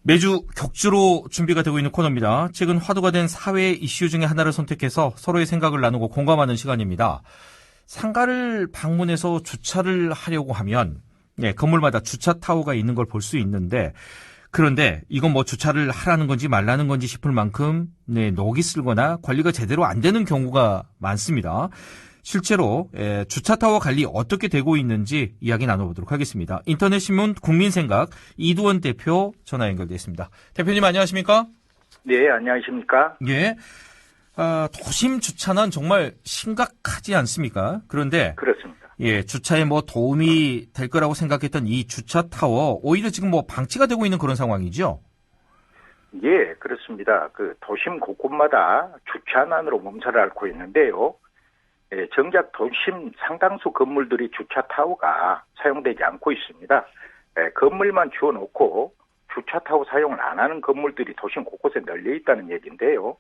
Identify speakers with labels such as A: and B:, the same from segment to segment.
A: 매주 격주로 준비가 되고 있는 코너입니다. 최근 화두가 된 사회 이슈 중에 하나를 선택해서 서로의 생각을 나누고 공감하는 시간입니다. 상가를 방문해서 주차를 하려고 하면 건물마다 주차 타워가 있는 걸 볼 수 있는데, 그런데 이건 뭐 주차를 하라는 건지 말라는 건지 싶을 만큼 녹이 슬거나 관리가 제대로 안 되는 경우가 많습니다. 실제로 주차타워 관리 어떻게 되고 있는지 이야기 나눠보도록 하겠습니다. 인터넷신문 국민생각 이두원 대표 전화 연결되어 있습니다. 대표님 안녕하십니까?
B: 네, 안녕하십니까?
A: 예. 도심 주차난 정말 심각하지 않습니까? 그런데
B: 그렇습니다.
A: 주차에 뭐 도움이 될 거라고 생각했던 이 주차타워 오히려 지금 뭐 방치가 되고 있는 그런 상황이죠?
B: 예, 그렇습니다. 그 도심 곳곳마다 주차난으로 몸살을 앓고 있는데요. 정작 도심 상당수 건물들이 주차타워가 사용되지 않고 있습니다. 건물만 지어놓고 주차타워 사용을 안 하는 건물들이 도심 곳곳에 널려 있다는 얘기인데요.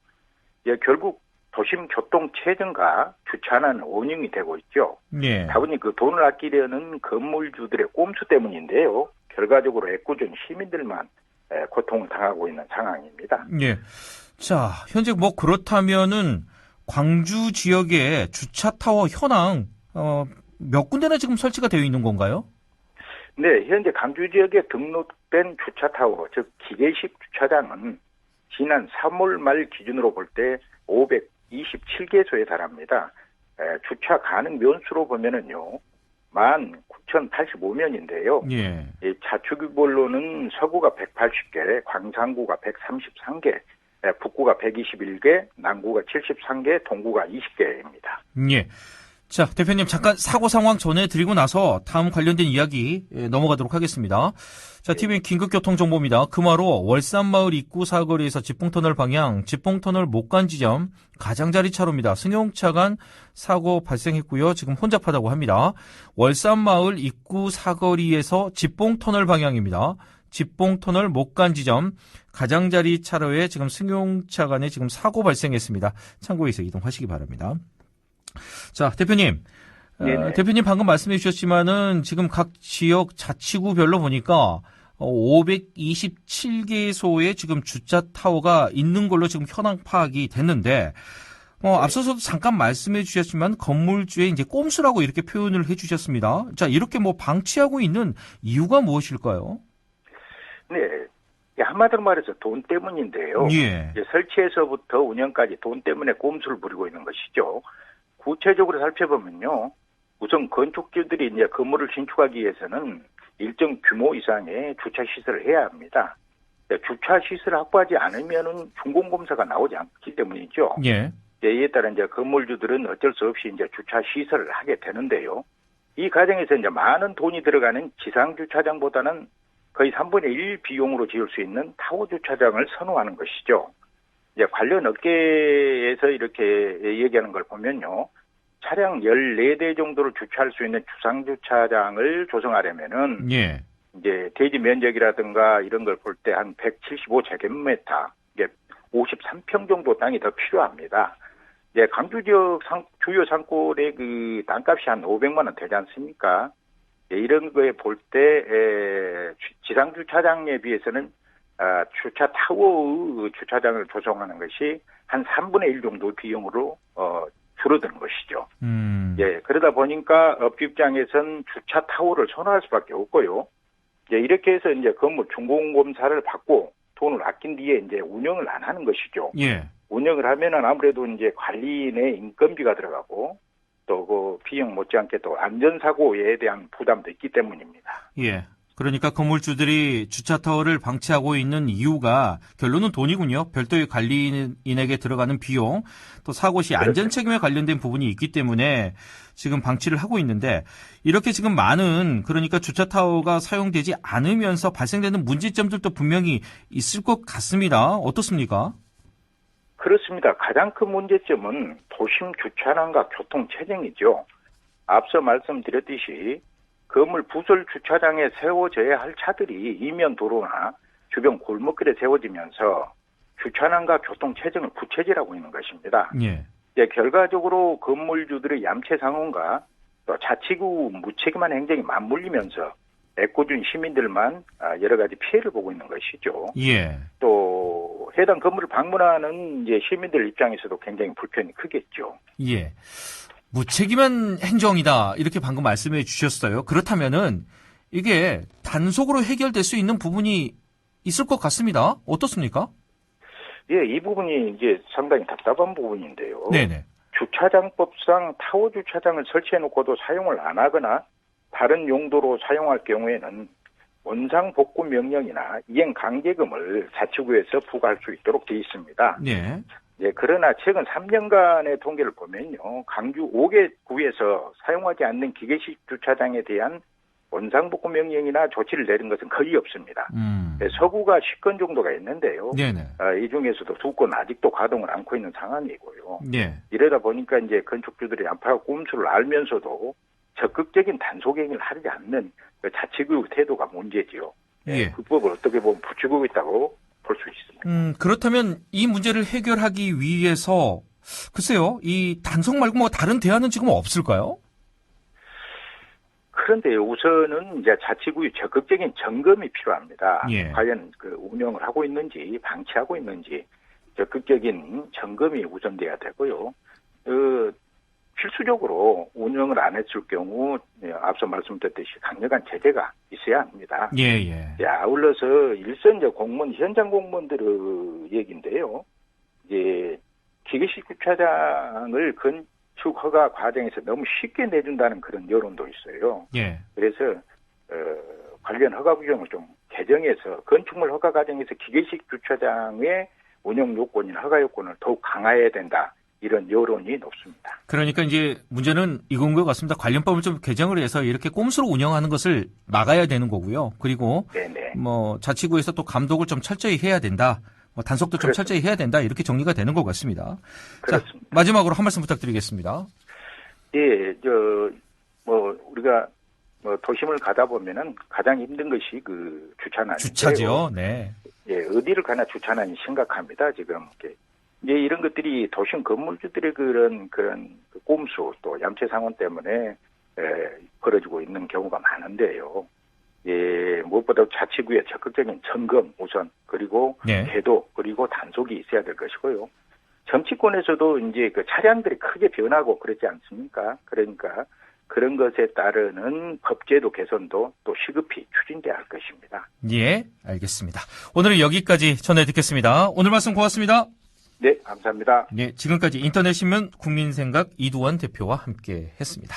B: 결국 도심 교통 체증과 주차난은 원인이 되고 있죠.
A: 예.
B: 다분히 그 돈을 아끼려는 건물주들의 꼼수 때문인데요. 결과적으로 애꿎은 시민들만 고통을 당하고 있는 상황입니다.
A: 예. 자, 현재 뭐 그렇다면은 광주 지역에 주차타워 현황 몇 군데나 지금 설치가 되어 있는 건가요?
B: 네, 현재 광주 지역에 등록된 주차타워, 즉 기계식 주차장은 지난 3월 말 기준으로 볼 때 527개소에 달합니다. 주차 가능 면수로 보면은요, 19,085면인데요.
A: 예.
B: 자축구별로는 서구가 180개, 광산구가 133개, 북구가 121개, 남구가 73개, 동구가 20개입니다.
A: 예. 자, 대표님 잠깐 사고 상황 전해드리고 나서 다음 관련된 이야기 넘어가도록 하겠습니다. 자, TVN 긴급교통정보입니다. 금화로 월산마을 입구 사거리에서 집봉터널 방향, 집봉터널 못 간 지점 가장자리 차로입니다. 승용차 간 사고 발생했고요. 지금 혼잡하다고 합니다. 월산마을 입구 사거리에서 집봉터널 방향입니다. 집봉터널 못 간 지점 가장자리 차로에 지금 승용차 간에 지금 사고 발생했습니다. 참고해서 이동하시기 바랍니다. 자, 대표님. 대표님 방금 말씀해 주셨지만은 지금 각 지역 자치구별로 보니까 527개소의 지금 주차 타워가 있는 걸로 지금 현황 파악이 됐는데, 앞서서도 잠깐 말씀해 주셨지만 건물주의 이제 꼼수라고 이렇게 표현을 해 주셨습니다. 자, 이렇게 뭐 방치하고 있는 이유가 무엇일까요?
B: 네. 한마디로 말해서 돈 때문인데요.
A: 예.
B: 설치에서부터 운영까지 돈 때문에 꼼수를 부리고 있는 것이죠. 구체적으로 살펴보면요. 우선 건축주들이 이제 건물을 신축하기 위해서는 일정 규모 이상의 주차 시설을 해야 합니다. 주차 시설을 확보하지 않으면은 준공검사가 나오지 않기 때문이죠.
A: 예.
B: 이에 따라 이제 건물주들은 어쩔 수 없이 이제 주차 시설을 하게 되는데요. 이 과정에서 이제 많은 돈이 들어가는 지상 주차장보다는 거의 3분의 1 비용으로 지을 수 있는 타워 주차장을 선호하는 것이죠. 이제 관련 업계에서 이렇게 얘기하는 걸 보면요. 차량 14대 정도를 주차할 수 있는 주상주차장을 조성하려면은,
A: 예.
B: 이제 대지 면적이라든가 이런 걸 볼 때 한 175제곱미터, 이게 53평 정도 땅이 더 필요합니다. 이제 광주 지역 주요 상권의 그 땅값이 한 500만 원 되지 않습니까? 이런 거에 볼 때, 지상주차장에 비해서는 주차 타워의 주차장을 조성하는 것이 한 3분의 1 정도 비용으로 줄어드는 것이죠. 그러다 보니까 업주 입장에선 주차 타워를 선호할 수밖에 없고요. 이렇게 해서 이제 건물 준공검사를 받고 돈을 아낀 뒤에 이제 운영을 안 하는 것이죠.
A: 예.
B: 운영을 하면은 아무래도 이제 관리인의 인건비가 들어가고 또 그 비용 못지않게 또 안전사고에 대한 부담도 있기 때문입니다.
A: 예. 그러니까 건물주들이 주차타워를 방치하고 있는 이유가 결론은 돈이군요. 별도의 관리인에게 들어가는 비용, 또 사고 시 안전책임에 관련된 부분이 있기 때문에 지금 방치를 하고 있는데, 이렇게 지금 많은, 그러니까 주차타워가 사용되지 않으면서 발생되는 문제점들도 분명히 있을 것 같습니다. 어떻습니까?
B: 그렇습니다. 가장 큰 문제점은 도심 주차난과 교통 체증이죠. 앞서 말씀드렸듯이 건물 부설 주차장에 세워져야 할 차들이 이면 도로나 주변 골목길에 세워지면서 주차난과 교통 체증을 부채질하고 있는 것입니다.
A: 예.
B: 결과적으로 건물주들의 얌체 상황과 또 자치구 무책임한 행정이 맞물리면서 애꿎은 시민들만 여러 가지 피해를 보고 있는 것이죠.
A: 예.
B: 또 해당 건물을 방문하는 이제 시민들 입장에서도 굉장히 불편이 크겠죠.
A: 예. 무책임한 행정이다. 이렇게 방금 말씀해 주셨어요. 그렇다면은 이게 단속으로 해결될 수 있는 부분이 있을 것 같습니다. 어떻습니까?
B: 예, 이 부분이 이제 상당히 답답한 부분인데요.
A: 네네.
B: 주차장법상 타워 주차장을 설치해놓고도 사용을 안 하거나 다른 용도로 사용할 경우에는 원상복구 명령이나 이행 강제금을 자치구에서 부과할 수 있도록 되어 있습니다.
A: 네.
B: 예, 그러나 최근 3년간의 통계를 보면요, 강주 5개 구에서 사용하지 않는 기계식 주차장에 대한 원상복구 명령이나 조치를 내린 것은 거의 없습니다. 예, 서구가 10건 정도가 있는데요.
A: 네네.
B: 이 중에서도 2건 아직도 가동을 않고 있는 상황이고요.
A: 네.
B: 이러다 보니까 이제 건축주들이 안팎 꼼수를 알면서도 적극적인 단속 행위를 하지 않는 그 자치구 태도가 문제지요.
A: 예.
B: 그 법을 어떻게 보면 부추기고 있다고 볼 수 있습니다.
A: 그렇다면 이 문제를 해결하기 위해서 글쎄요, 이 단속 말고 뭐 다른 대안은 지금 없을까요?
B: 그런데 우선은 이제 자치구의 적극적인 점검이 필요합니다.
A: 예.
B: 과연 그 운영을 하고 있는지 방치하고 있는지 적극적인 점검이 우선돼야 되고요. 필수적으로 운영을 안 했을 경우 앞서 말씀드렸듯이 강력한 제재가 있어야 합니다.
A: 예.
B: 아울러서 일선 공무원 현장 공무원들의 얘기인데요. 이제 기계식 주차장을 건축 허가 과정에서 너무 쉽게 내준다는 그런 여론도 있어요.
A: 예.
B: 그래서 관련 허가 규정을 좀 개정해서 건축물 허가 과정에서 기계식 주차장의 운영 요건이나 허가 요건을 더욱 강화해야 된다. 이런 여론이 높습니다.
A: 그러니까 이제 문제는 이건 것 같습니다. 관련법을 좀 개정을 해서 이렇게 꼼수로 운영하는 것을 막아야 되는 거고요. 그리고
B: 네네.
A: 뭐 자치구에서 또 감독을 좀 철저히 해야 된다. 뭐 단속도 좀
B: 그렇습니다.
A: 철저히 해야 된다. 이렇게 정리가 되는 것 같습니다.
B: 그렇습니다.
A: 자, 마지막으로 한 말씀 부탁드리겠습니다.
B: 예, 우리가 도심을 가다 보면은 가장 힘든 것이 그 주차난인데요.
A: 주차지요. 네.
B: 예, 어디를 가나 주차난이 심각합니다. 지금 이제 이런 것들이 도심 건물주들의 그런 그 꼼수 또 얌체 상황 때문에 벌어지고 있는 경우가 많은데요. 예, 무엇보다 자치구의 적극적인 점검 우선 그리고
A: 네.
B: 계도 그리고 단속이 있어야 될 것이고요. 정치권에서도 이제 그 차량들이 크게 변하고 그렇지 않습니까? 그러니까 그런 것에 따르는 법제도 개선도 또 시급히 추진돼야 할 것입니다.
A: 예, 알겠습니다. 오늘은 여기까지 전해 듣겠습니다. 오늘 말씀 고맙습니다.
B: 네, 감사합니다.
A: 예, 지금까지 인터넷신문 국민생각 이두원 대표와 함께 했습니다.